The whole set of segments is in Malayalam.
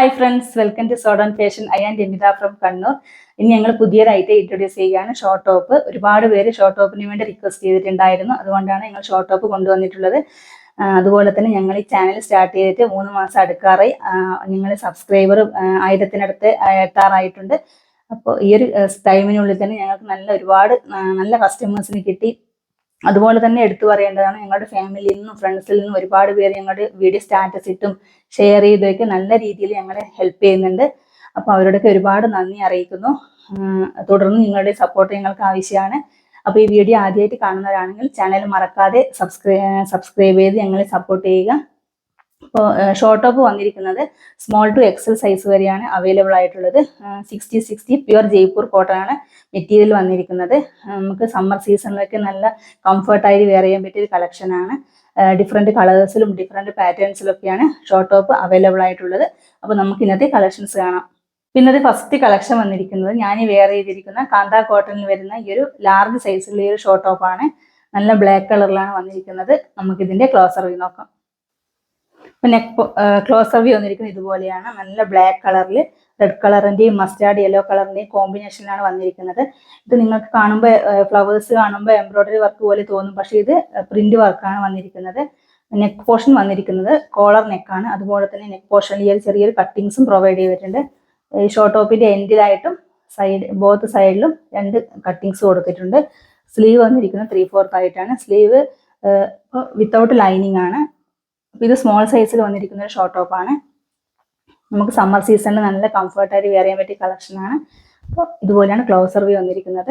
Hi friends, welcome to Sword on Fashion. I am Demita from Kannur. ഇനി ഞങ്ങൾ പുതിയൊരായിട്ട് ഇൻട്രൊഡ്യൂസ് ചെയ്യുകയാണ് ഷോർട്ട് ടോപ്പ്. ഒരുപാട് പേര് ഷോർട്ട് ടോപ്പിന് വേണ്ടി റിക്വസ്റ്റ് ചെയ്തിട്ടുണ്ടായിരുന്നു. അതുകൊണ്ടാണ് ഞങ്ങൾ ഷോർട്ട് ടോപ്പ് കൊണ്ടുവന്നിട്ടുള്ളത്. അതുപോലെ തന്നെ ഞങ്ങൾ ഈ ചാനൽ സ്റ്റാർട്ട് ചെയ്തിട്ട് 3 മാസം അടുക്കാറായി. ഞങ്ങൾ സബ്സ്ക്രൈബർ 1000-നടുത്ത് എത്താറായിട്ടുണ്ട്. അപ്പോൾ ഈ ഒരു ടൈമിനുള്ളിൽ തന്നെ ഞങ്ങൾക്ക് ഒരുപാട് നല്ല കസ്റ്റമേഴ്സിന് കിട്ടി. അതുപോലെ തന്നെ എടുത്തു പറയേണ്ടതാണ്, ഞങ്ങളുടെ ഫാമിലിയിൽ നിന്നും ഫ്രണ്ട്സിൽ നിന്നും ഒരുപാട് പേര് ഞങ്ങളുടെ വീഡിയോ സ്റ്റാറ്റസ് ഇട്ടും ഷെയർ ചെയ്തൊക്കെ നല്ല രീതിയിൽ ഞങ്ങളെ ഹെൽപ്പ് ചെയ്യുന്നുണ്ട്. അപ്പോൾ അവരോടൊക്കെ ഒരുപാട് നന്ദി അറിയിക്കുന്നു. തുടർന്ന് നിങ്ങളുടെ സപ്പോർട്ട് ഞങ്ങൾക്ക് ആവശ്യമാണ്. അപ്പോൾ ഈ വീഡിയോ ആദ്യമായിട്ട് കാണുന്നവരാണെങ്കിൽ ചാനൽ മറക്കാതെ സബ്സ്ക്രൈബ് ചെയ്ത് ഞങ്ങളെ സപ്പോർട്ട് ചെയ്യുക. അപ്പോൾ ഷോർട്ട് ടോപ്പ് വന്നിരിക്കുന്നത് സ്മോൾ ടു എക്സൽ സൈസ് വരെയാണ് അവൈലബിൾ ആയിട്ടുള്ളത്. 60 പ്യുവർ ജയ്പൂർ കോട്ടൺ ആണ് മെറ്റീരിയൽ വന്നിരിക്കുന്നത്. നമുക്ക് സമ്മർ സീസണിലൊക്കെ നല്ല കംഫർട്ടായി വെയർ ചെയ്യാൻ പറ്റിയ ഒരു കളക്ഷനാണ്. ഡിഫറെൻറ്റ് കളേഴ്സിലും ഡിഫറെൻറ്റ് പാറ്റേൺസിലൊക്കെയാണ് ഷോർട്ട് ടോപ്പ് അവൈലബിൾ ആയിട്ടുള്ളത്. അപ്പോൾ നമുക്ക് ഇന്നത്തെ കളക്ഷൻസ് കാണാം. പിന്നത് ഫസ്റ്റ് കളക്ഷൻ വന്നിരിക്കുന്നത് ഞാൻ വെയർ ചെയ്തിരിക്കുന്ന കാന്ത കോട്ടണിൽ വരുന്ന ഈ ഒരു ലാർജ് സൈസിലുള്ള ഈ ഒരു ഷോർട്ട് ടോപ്പാണ്. നല്ല ബ്ലാക്ക് കളറിലാണ് വന്നിരിക്കുന്നത്. നമുക്കിതിൻ്റെ ക്ലോസർ വ്യൂ നോക്കാം. നെക്ക് ക്ലോസർ വ്യൂ വന്നിരിക്കുന്നത് ഇതുപോലെയാണ്. നല്ല ബ്ലാക്ക് കളറിൽ റെഡ് കളറിന്റെയും മസ്റ്റാർഡ് യെല്ലോ കളറിന്റെയും കോമ്പിനേഷനിലാണ് വന്നിരിക്കുന്നത്. ഇത് നിങ്ങൾക്ക് കാണുമ്പോൾ ഫ്ലവേഴ്സ് കാണുമ്പോൾ എംബ്രോയിഡറി വർക്ക് പോലെ തോന്നും, പക്ഷേ ഇത് പ്രിന്റ് വർക്കാണ് വന്നിരിക്കുന്നത്. നെക്ക് പോർഷൻ വന്നിരിക്കുന്നത് കോളർ നെക്കാണ്. അതുപോലെ തന്നെ നെക്ക് പോർഷനിൽ ഈ ചെറിയൊരു കട്ടിങ്സും പ്രൊവൈഡ് ചെയ്തിട്ടുണ്ട്. ഈ ഷോർട്ട് ടോപ്പിന്റെ എൻഡിലായിട്ടും ബോത്ത് സൈഡിലും 2 കട്ടിങ്സ് കൊടുത്തിട്ടുണ്ട്. സ്ലീവ് വന്നിരിക്കുന്നത് 3/4 ആയിട്ടാണ്. സ്ലീവ് വിത്തൗട്ട് ലൈനിങ് ആണ്. ഇത് സ്മോൾ സൈസിൽ വന്നിരിക്കുന്ന ഒരു ഷോർട്ട് ടോപ്പാണ്. നമുക്ക് സമ്മർ സീസണിൽ നല്ല കംഫർട്ടായിട്ട് വെയർ ചെയ്യാൻ പറ്റിയ കളക്ഷനാണ്. അപ്പോൾ ഇതുപോലെയാണ് ക്ലോസർ വ്യൂ വന്നിരിക്കുന്നത്.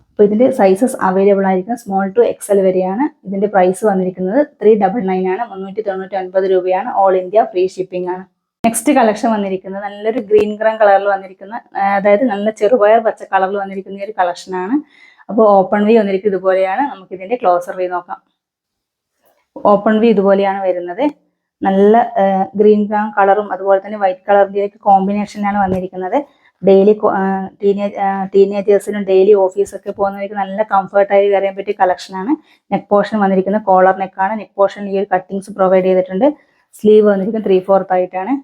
അപ്പോൾ ഇതിൻ്റെ സൈസസ് അവൈലബിൾ ആയിരിക്കും സ്മോൾ ടു എക്സൽ വരെയാണ്. ഇതിൻ്റെ പ്രൈസ് വന്നിരിക്കുന്നത് 399 ആണ്. 399 രൂപയാണ്. ഓൾ ഇന്ത്യ ഫ്രീ ഷിപ്പിംഗ് ആണ്. നെക്സ്റ്റ് കളക്ഷൻ വന്നിരിക്കുന്നത് നല്ലൊരു ഗ്രീൻ കളറിൽ വന്നിരിക്കുന്ന, അതായത് നല്ല ചെറുപയർ പച്ച കളറിൽ വന്നിരിക്കുന്ന ഒരു കളക്ഷനാണ്. അപ്പോൾ ഓപ്പൺ വ്യൂ വന്നിരിക്കുന്നത് ഇതുപോലെയാണ്. നമുക്കിതിൻ്റെ ക്ലോസർ വ്യൂ നോക്കാം. ഓപ്പൺ വ്യൂ ഇതുപോലെയാണ് വരുന്നത്. നല്ല ഗ്രീൻ കളറും അതുപോലെ തന്നെ വൈറ്റ് കളറിന്റെ കോമ്പിനേഷനിലാണ് വന്നിരിക്കുന്നത്. ഡെയിലി ടീനേജേഴ്സിനും ഡെയിലി ഓഫീസൊക്കെ പോകുന്നവർക്ക് നല്ല കംഫർട്ടായി വെയർ ചെയ്യാൻ പറ്റിയ കളക്ഷനാണ്. നെക്ക് പോർഷൻ വന്നിരിക്കുന്നത് കോളർ നെക്കാണ്. നെക്ക് പോർഷനിൽ ഈ ഒരു കട്ടിങ്സ് പ്രൊവൈഡ് ചെയ്തിട്ടുണ്ട്. സ്ലീവ് വന്നിരിക്കുന്നത് 3/4 ആയിട്ടാണ്.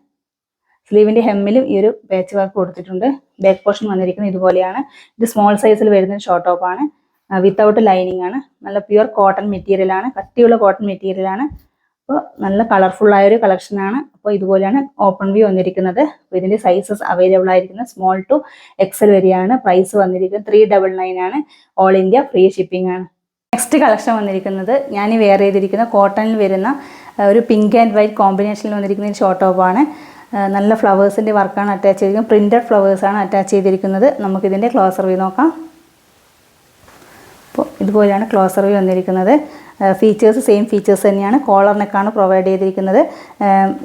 സ്ലീവിന്റെ ഹെമ്മിലും ഈ ഒരു പാച്ച് വർക്ക് കൊടുത്തിട്ടുണ്ട്. ബാക്ക് പോർഷൻ വന്നിരിക്കുന്നത് ഇതുപോലെയാണ്. ഇത് സ്മോൾ സൈസിൽ വരുന്ന ഷോർട്ട് ടോപ്പാണ്. വിത്തൗട്ട് ലൈനിങ് ആണ്. നല്ല പ്യുവർ കോട്ടൺ മെറ്റീരിയൽ ആണ്. കട്ടിയുള്ള കോട്ടൺ മെറ്റീരിയൽ ആണ്. അപ്പോൾ നല്ല കളർഫുൾ ആയ ഒരു കളക്ഷനാണ്. അപ്പോൾ ഇതുപോലെയാണ് ഓപ്പൺ വ്യൂ വന്നിരിക്കുന്നത്. അപ്പോൾ ഇതിൻ്റെ സൈസസ് അവൈലബിൾ ആയിരിക്കുന്നത് സ്മോൾ ടു എക്സൽ വരെയാണ്. പ്രൈസ് വന്നിരിക്കുന്നത് 399 ആണ്. ഓൾ ഇന്ത്യ ഫ്രീ ഷിപ്പിംഗ് ആണ്. നെക്സ്റ്റ് കളക്ഷൻ വന്നിരിക്കുന്നത് ഞാൻ വെയർ ചെയ്തിരിക്കുന്ന കോട്ടണിൽ വരുന്ന ഒരു പിങ്ക് ആൻഡ് വൈറ്റ് കോമ്പിനേഷനിൽ വന്നിരിക്കുന്ന ഒരു ഷോർട്ട് ടോപ്പാണ്. നല്ല ഫ്ലവേഴ്സിൻ്റെ വർക്കാണ് അറ്റാച്ച് ചെയ്തിരിക്കുന്നത്. പ്രിന്റഡ് ഫ്ലവേഴ്സാണ് അറ്റാച്ച് ചെയ്തിരിക്കുന്നത്. നമുക്കിതിൻ്റെ ക്ലോസർ വ്യൂ നോക്കാം. അപ്പോൾ ഇതുപോലെയാണ് ക്ലോസർ വ്യൂ വന്നിരിക്കുന്നത്. ഫീച്ചേഴ്സ് സെയിം ഫീച്ചേഴ്സ് തന്നെയാണ്. കോളർ നെക്കാണ് പ്രൊവൈഡ് ചെയ്തിരിക്കുന്നത്.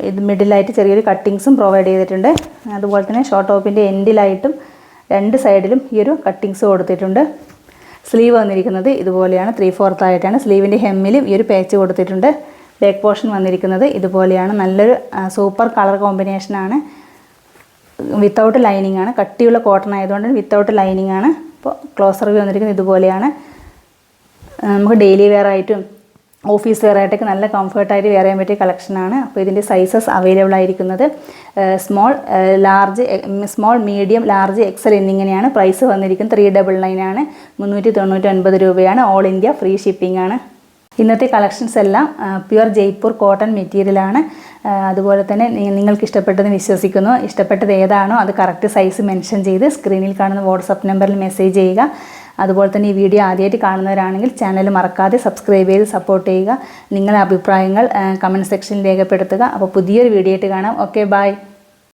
ഇത് മിഡിലായിട്ട് ചെറിയൊരു കട്ടിങ്സും പ്രൊവൈഡ് ചെയ്തിട്ടുണ്ട്. അതുപോലെ തന്നെ ഷോർട്ട് ടോപ്പിൻ്റെ എൻഡിലായിട്ടും 2 സൈഡിലും ഈ ഒരു കട്ടിങ്സ് കൊടുത്തിട്ടുണ്ട്. സ്ലീവ് വന്നിരിക്കുന്നത് ഇതുപോലെയാണ്. 3/4 ആയിട്ടാണ്. സ്ലീവിൻ്റെ ഹെമ്മിലും ഈ ഒരു പാച്ച് കൊടുത്തിട്ടുണ്ട്. ബാക്ക് പോർഷൻ വന്നിരിക്കുന്നത് ഇതുപോലെയാണ്. നല്ലൊരു സൂപ്പർ കളർ കോമ്പിനേഷനാണ്. വിത്തൗട്ട് ലൈനിങ് ആണ്. കട്ടിയുള്ള കോട്ടൺ ആയതുകൊണ്ട് വിത്തൗട്ട് ലൈനിങ് ആണ്. അപ്പോൾ ക്ലോസർ വ്യൂ വന്നിരിക്കുന്നത് ഇതുപോലെയാണ്. നമുക്ക് ഡെയിലി വെയർ ആയിട്ടും ഓഫീസ് വെയർ ആയിട്ടൊക്കെ നല്ല കംഫർട്ടായിട്ട് വെയർ ചെയ്യാൻ പറ്റിയ കളക്ഷനാണ്. അപ്പോൾ ഇതിൻ്റെ സൈസസ് അവൈലബിൾ ആയിരിക്കുന്നത് സ്മോൾ മീഡിയം ലാർജ് എക്സൽ എന്നിങ്ങനെയാണ്. പ്രൈസ് വന്നിരിക്കുന്നത് 399 ആണ്. 399 രൂപയാണ്. ഓൾ ഇന്ത്യ ഫ്രീ ഷിപ്പിംഗ് ആണ്. ഇന്നത്തെ കളക്ഷൻസ് എല്ലാം പ്യുവർ ജയ്പൂർ കോട്ടൺ മെറ്റീരിയലാണ്. അതുപോലെ തന്നെ നിങ്ങൾക്ക് ഇഷ്ടപ്പെട്ടതെന്ന് വിശ്വസിക്കുന്നു. ഇഷ്ടപ്പെട്ടത് ഏതാണോ അത് കറക്റ്റ് സൈസ് മെൻഷൻ ചെയ്ത് സ്ക്രീനിൽ കാണുന്ന വാട്സപ്പ് നമ്പറിൽ മെസ്സേജ് ചെയ്യുക. അതുപോലെ തന്നെ ഈ വീഡിയോ ആദ്യമായിട്ട് കാണുന്നവരാണെങ്കിൽ ചാനൽ മറക്കാതെ സബ്സ്ക്രൈബ് ചെയ്ത് സപ്പോർട്ട് ചെയ്യുക. നിങ്ങളുടെ അഭിപ്രായങ്ങൾ കമൻറ്റ് സെക്ഷനിൽ രേഖപ്പെടുത്തുക. അപ്പോൾ പുതിയൊരു വീഡിയോ ആയിട്ട് കാണാം. Okay, by.